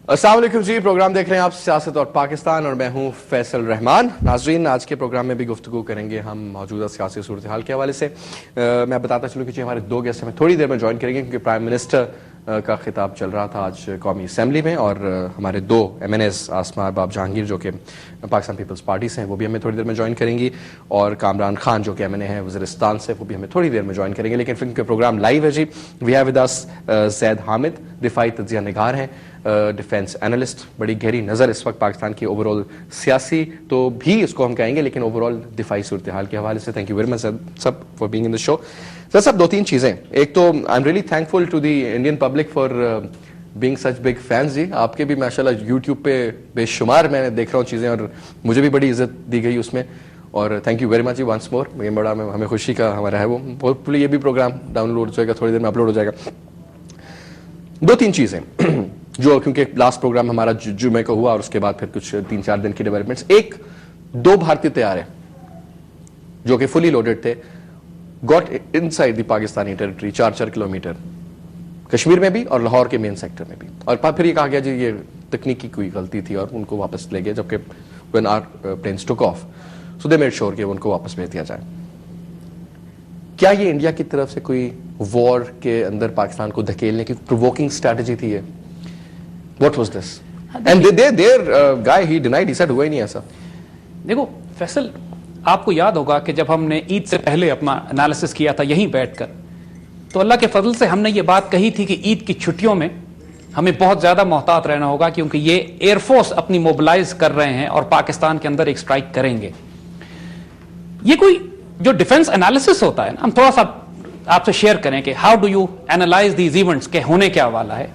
السلام علیکم جی، پروگرام دیکھ رہے ہیں آپ سیاست اور پاکستان، اور میں ہوں فیصل رحمان. ناظرین، آج کے پروگرام میں بھی گفتگو کریں گے ہم موجودہ سیاسی صورتحال کے حوالے سے. میں بتاتا چلوں کہ ہمارے دو گیسٹ ہمیں تھوڑی دیر میں جوائن کریں گے، کیونکہ پرائم منسٹر کا خطاب چل رہا تھا آج قومی اسمبلی میں، اور ہمارے دو ایم این ایز آسما ارباب جہانگیر جو کہ پاکستان پیپلز پارٹی سے ہیں، وہ بھی ہمیں تھوڑی دیر میں جوائن کریں گی، اور کامران خان جو کہ ایم این اے ہیں وزیرستان سے، وہ بھی ہمیں تھوڑی دیر میں جوائن کریں گے. لیکن فلم کے پروگرام لائیو ہے جی. وی ہیو ود اس زید حامد، دفاعی تجزیہ نگار ہیں، ڈیفینس اینالسٹ. بڑی گہری نظر اس وقت پاکستان کی اوور آل سیاسی تو بھی اس کو ہم کہیں گے، لیکن اوور آل دفاعی صورتحال کے حوالے سے. تھینک یو ویری مچ سب for being in the show. Sir صاحب، دو تین چیزیں. ایک تو I am really thankful to the Indian public for being such big fans. جی آپ کے بھی ماشاء اللہ یوٹیوب پہ بے شمار میں دیکھ رہا ہوں چیزیں، اور مجھے بھی بڑی عزت دی گئی اس میں، اور thank you very much once more. یہ بڑا ہمیں خوشی کا ہمارا ہے. وہ ہوپ فلی یہ بھی پروگرام ڈاؤن لوڈ ہو جائے گا، تھوڑی دیر میں اپلوڈ ہو جائے گا. دو تین چیزیں جو کیونکہ لاسٹ پروگرام ہمارا جمعے کو ہوا، اور اس کے بعد پھر کچھ 3-4 دن کی ڈیولپمنٹس. ایک، 2 بھارتی طیارے جو کہ فلی لوڈڈ تھے got in side the Pakistani territory 4 kilometre, Kashmir میں بھی اور لاہور کے مین سیکٹر میں بھی. اور پھر یہ کہا گیا جی یہ تکنیکی کوئی غلطی تھی اور ان کو واپس لے گئے، جبکہ when our planes took off so they made sure کہ ان کو واپس بھیج دیا جائے. کیا یہ انڈیا کی طرف سے کوئی وار کے اندر پاکستان کو دھکیلنے کی پرووکنگ اسٹریٹجی تھی؟ What was this? And their guy, he denied, he said ہوا ہی نہیں ایسا. دیکھو فیصل، آپ کو یاد ہوگا کہ جب ہم نے عید سے پہلے اپنا انالیسس کیا تھا یہیں بیٹھ کر، تو اللہ کے فضل سے ہم نے یہ بات کہی تھی کہ عید کی چھٹیوں میں ہمیں بہت زیادہ محتاط رہنا ہوگا، کیونکہ یہ ایئر فورس اپنی موبلائز کر رہے ہیں اور پاکستان کے اندر ایک سٹرائک کریں گے. یہ کوئی جو ڈیفنس انالیسس ہوتا ہے نا، ہم تھوڑا سا آپ سے شیئر کریں کہ how do you analyse these events, کہ ہونے کیا والا ہے.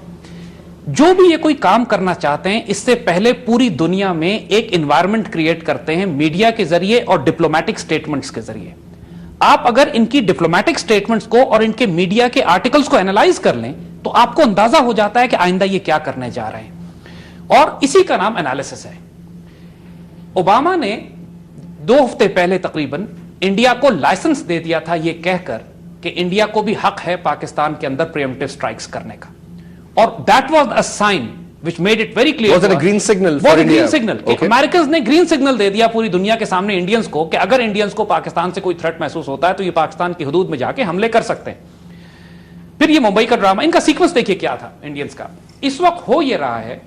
جو بھی یہ کوئی کام کرنا چاہتے ہیں، اس سے پہلے پوری دنیا میں ایک انوائرمنٹ کریٹ کرتے ہیں میڈیا کے ذریعے اور ڈپلومیٹک سٹیٹمنٹس کے ذریعے. آپ اگر ان کی ڈپلومیٹک سٹیٹمنٹس کو اور ان کے میڈیا کے آرٹیکلز کو اینالائز کر لیں تو آپ کو اندازہ ہو جاتا ہے کہ آئندہ یہ کیا کرنے جا رہے ہیں، اور اسی کا نام انالیسس ہے. اوباما نے 2 ہفتے پہلے تقریباً انڈیا کو لائسنس دے دیا تھا یہ کہہ کر کہ انڈیا کو بھی حق ہے پاکستان کے اندر پریمپٹیو سٹرائکس کرنے کا، اور that was a sign which made it very clear. Was it a green signal for India? Green signal. Americans نے green signal دے دیا پوری دنیا کے سامنے انڈینز کو کہ اگر انڈینز کو پاکستان سے کوئی تھریٹ محسوس ہوتا ہے تو یہ پاکستان کی حدود میں جا کے حملے کر سکتے ہیں. پھر یہ ممبئی کا ڈرامہ، ان کا سیکوینس دیکھیے کیا تھا انڈینز کا. اس وقت ہو یہ رہا ہے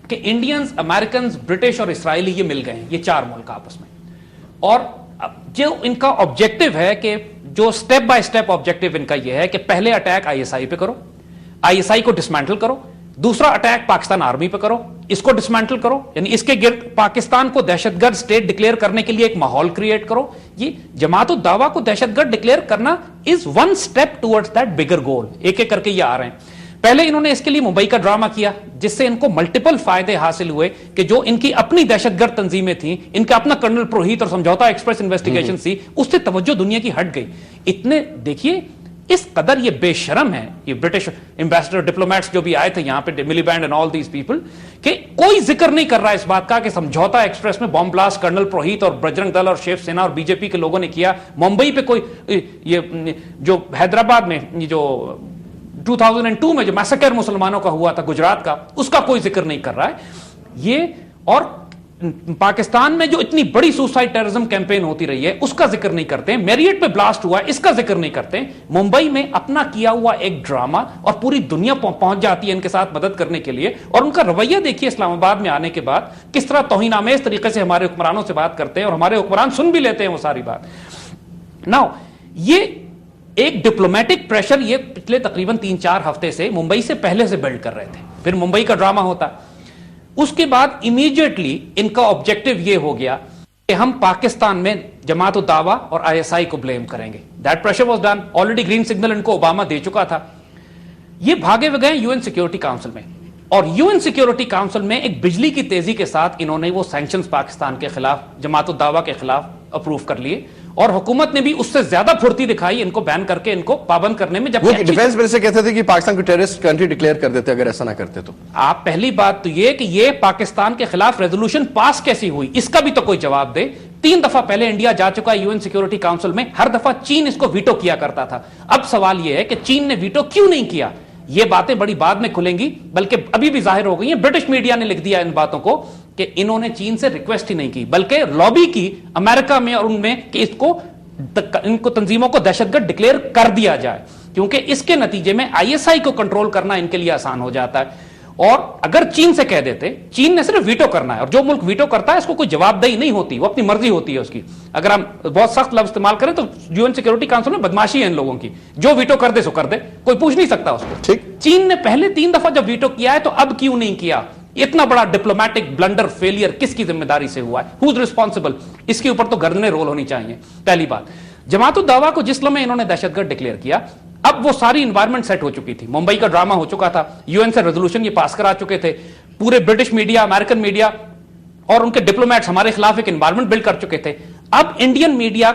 کہ انڈینز، امریکنز، برٹش اور اسرائیلی یہ مل گئے ہیں، یہ 4 ملک آپس میں، اور جو ان کا آبجیکٹو ہے کہ جو step by step objective in کا یہ ہے کہ پہلے اٹیک ISI پہ کرو، ISI کو ڈسمینٹل کرو، دوسرا اٹیک پاکستان آرمی پہ کرو، اس کو ڈسمینٹل کرو، یعنی اس کے گرد پاکستان کو دہشت گرد اسٹیٹ ڈکلیئر کرنے کے لیے ایک ماحول کریٹ کرو. یہ جماعت الدعوہ کو دہشت گرد ڈکلیئر کرنا is one step towards that bigger goal. ایک ایک کر کے یہ آ رہے ہیں. پہلے انہوں نے اس کے لیے ممبئی کا ڈرامہ کیا، جس سے ان کو ملٹیپل فائدے حاصل ہوئے کہ جو ان کی اپنی دہشت گرد تنظیمیں تھیں، ان کا اپنا کرنل پروہیت اور سمجھوتا ایکسپریس انویسٹیگیشن تھی، اس سے توجہ دنیا کی ہٹ گئی. اتنے دیکھیے اس قدر یہ بے شرم ہے یہ برٹش ایمبیسڈر، ڈپلومیٹس جو بھی آئے تھے یہاں پہ، Miliband and all these people, کہ کوئی ذکر نہیں کر رہا اس بات کا کہ سمجھوتا ایکسپریس میں بم بلاسٹ کرنل پروہیت اور بجرنگ دل اور شیو سینا اور BJP کے لوگوں نے کیا. ممبئی پہ کوئی یہ جو حیدرآباد میں جو 2002 میں جو میسکر مسلمانوں کا ہوا تھا گجرات کا، اس کا کوئی ذکر نہیں کر رہا ہے یہ. اور پاکستان میں جو اتنی بڑی سوسائڈ ٹیررزم کیمپین ہوتی رہی ہے اس کا ذکر نہیں کرتے ہیں. میریٹ پہ بلاسٹ ہوا ہے اس کا ذکر نہیں کرتے ہیں. ممبئی میں اپنا کیا ہوا ایک ڈرامہ، اور پوری دنیا پہنچ جاتی ہے ان کے ساتھ مدد کرنے کے لیے. اور ان کا رویہ دیکھیے اسلام آباد میں آنے کے بعد کس طرح توہین آمیز طریقے سے ہمارے حکمرانوں سے بات کرتے ہیں، اور ہمارے حکمران سن بھی لیتے ہیں وہ ساری بات. ناؤ یہ ایک ڈپلومیٹک پریشر یہ پچھلے تقریباً 3-4 ہفتے سے ممبئی سے پہلے سے بلڈ کر رہے تھے. پھر ممبئی کا ڈرامہ ہوتا، اس کے بعد امیڈیٹلی ان کا آبجیکٹو یہ ہو گیا کہ ہم پاکستان میں جماعت الدعوہ اور ISI کو بلیم کریں گے. That pressure was done. Already green signal in کو اوباما دے چکا تھا. یہ بھاگے ہوئے گئے UN سیکورٹی کاؤنسل میں، اور UN سیکورٹی کاؤنسل میں ایک بجلی کی تیزی کے ساتھ انہوں نے وہ سینکشنز پاکستان کے خلاف، جماعت الدعوہ کے خلاف اپروو کر لیے، اور حکومت نے بھی اس سے زیادہ پھرتی دکھائی ان کو بین کر کے ان کو پابند کرنے میں. جب ڈیفنس منسٹر کہتے تھے کہ پاکستان کو ٹیررسٹ کنٹری ڈکلیئر کر دیتے اگر ایسا نہ کرتے تو. آپ پہلی بات تو یہ کہ یہ پاکستان کے خلاف ریزولوشن پاس کیسی ہوئی، اس کا بھی تو کوئی جواب دے. 3 دفعہ پہلے انڈیا جا چکا ہے UN سیکورٹی کاؤنسل میں، ہر دفعہ چین اس کو ویٹو کیا کرتا تھا. اب سوال یہ ہے کہ چین نے ویٹو کیوں نہیں کیا؟ یہ باتیں بڑی بعد میں کھلیں گی، بلکہ ابھی بھی ظاہر ہو گئی ہیں. برٹش میڈیا نے لکھ دیا ان باتوں کو کہ انہوں نے چین سے ریکویسٹ ہی نہیں کی، بلکہ لابی کی امریکہ میں اور ان میں کہ ان کو تنظیموں کو دہشت گرد ڈکلیئر کر دیا جائے، کیونکہ اس کے نتیجے میں ISI کو کنٹرول کرنا ان کے لیے آسان ہو جاتا ہے. اور اگر چین سے کہہ دیتے، چین نے صرف ویٹو کرنا ہے، اور جو ملک ویٹو کرتا ہے اس کو کوئی جواب دہی نہیں ہوتی، وہ اپنی مرضی ہوتی ہے اس کی. اگر ہم بہت سخت لفظ استعمال کریں تو UN سیکورٹی کونسل میں بدماشی ہے ان لوگوں کی، جو ویٹو کر دے سو کر دے، کوئی پوچھ نہیں سکتا اس کو. چین نے پہلے 3 دفعہ جب ویٹو کیا ہے تو اب کیوں نہیں کیا؟ اتنا بڑا ڈپلومیٹک بلنڈر فیلئر کس کی ذمہ داری سے ہوا ہے؟ Whose responsible? اس کے اوپر تو گردنیں رول ہونی چاہیے. پہلی بات، جماعت الدعویٰ کو جس لمحے انہوں نے دہشت گرد ڈکلیئر کیا، اب وہ ساری انوائرمنٹ سیٹ ہو چکی تھی. ممبئی کا ڈرامہ ہو چکا تھا، UN سے ریزولوشن یہ پاس کرا چکے تھے، پورے برٹش میڈیا، امریکن میڈیا اور ان کے ڈپلومیٹس ہمارے خلاف ایک انوائرمنٹ بلڈ کر چکے تھے. اب انڈین میڈیا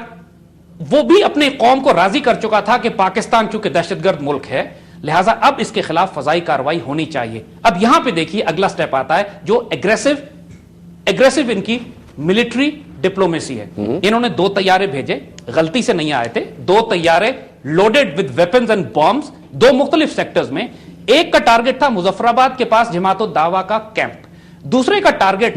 وہ بھی اپنے قوم کو راضی کر چکا تھا کہ پاکستان چونکہ دہشت گرد ملک ہے، لہٰذا اب اس کے خلاف فضائی کارروائی ہونی چاہیے. اب یہاں پہ دیکھیے اگلا سٹیپ آتا ہے جو ایگریسو ان کی ملٹری ڈپلومیسی ہے. انہوں نے 2 طیارے بھیجے، غلطی سے نہیں آئے تھے، 2 طیارے لوڈڈ ود ویپنز اینڈ بامبز 2 مختلف سیکٹرز میں. ایک کا ٹارگٹ تھا مظفر آباد کے پاس جماعت الدعوہ کا کیمپ، دوسرے کا ٹارگٹ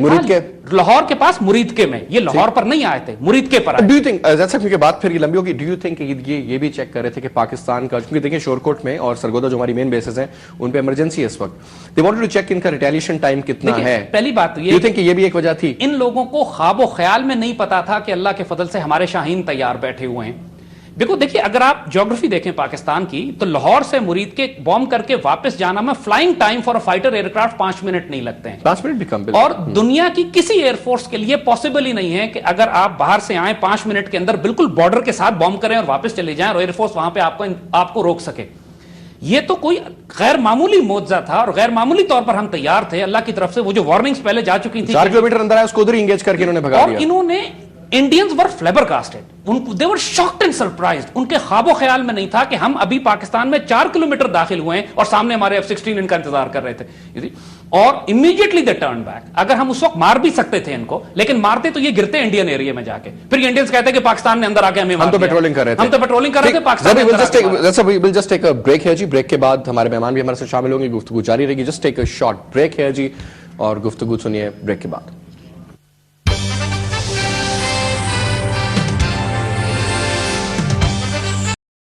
لاہور کے پاس مرید کے میں. یہ لاہور پر نہیں آئے تھے، مرید کے پر آئے. ڈو یو تھنک جیسا کہ بات پھر یہ لمبی ہوگی، ڈو یو تھنک یہ بھی چیک کر رہے تھے کہ پاکستان کا، کیونکہ دیکھیں شورکوٹ میں اور سرگودا جو ہماری مین بیسز ہیں ان پہ ایمرجنسی ہے اس وقت، دے وانٹڈ ٹو چیک ان کا ریٹیلیشن ٹائم کتنا ہے. پہلی بات یہ تھنک کہ یہ بھی ایک وجہ تھی. ان لوگوں کو خواب و خیال میں نہیں پتا تھا کہ اللہ کے فضل سے ہمارے شاہین تیار بیٹھے ہوئے ہیں. دیکھیے اگر آپ جیوگرافی دیکھیں پاکستان کی تو لاہور سے مرید کے بومب کر کے واپس جانا میں flying time for fighter aircraft 5 minute نہیں لگتے ہیں. 5 منٹ بھی کم. اور دنیا کی کسی ایئر فورس کے لیے پاسبل ہی نہیں ہے کہ اگر آپ باہر سے آئیں 5 منٹ کے اندر بالکل بارڈر کے ساتھ بومب کریں اور واپس چلے جائیں اور ایئر فورس وہاں پہ آپ کو روک سکے. یہ تو کوئی غیر معمولی معجزہ تھا اور غیر معمولی طور پر ہم تیار تھے. اللہ کی طرف سے وہ جو وارننگز پہلے جا چکی تھی 4 کلومیٹر اندر ہے اس کو ادھر انگیج کر کے انہوں نے بھگا دیا. اور انہوں نے Indians were flabbergasted, they were shocked and surprised. ان کے خواب و خیال میں نہیں تھا کہ ہم ابھی پاکستان میں 4 کلومیٹر داخل ہوئے ہیں اور سامنے ہمارے F-16 ان کا انتظار کر رہے تھے. اور immediately they turned back. اگر ہم اس وقت مار بھی سکتے تھے ان کو، لیکن مارتے تو یہ گرتے انڈین ایریا میں جا کے. پھر انڈینز کہتے ہیں کہ پاکستان نے اندر آ کے ہمیں ہم تو پیٹرولنگ کر رہے تھے، ہم تو پیٹرولنگ کر رہے تھے پاکستان میں. we'll just take a break here جی. بریک کے بعد ہمارے مہمان بھی ہمارے ساتھ شامل ہوں گے، گفتگو جاری رہے گی. just take a short break here جی اور گفتگو سنیے بریک کے بعد.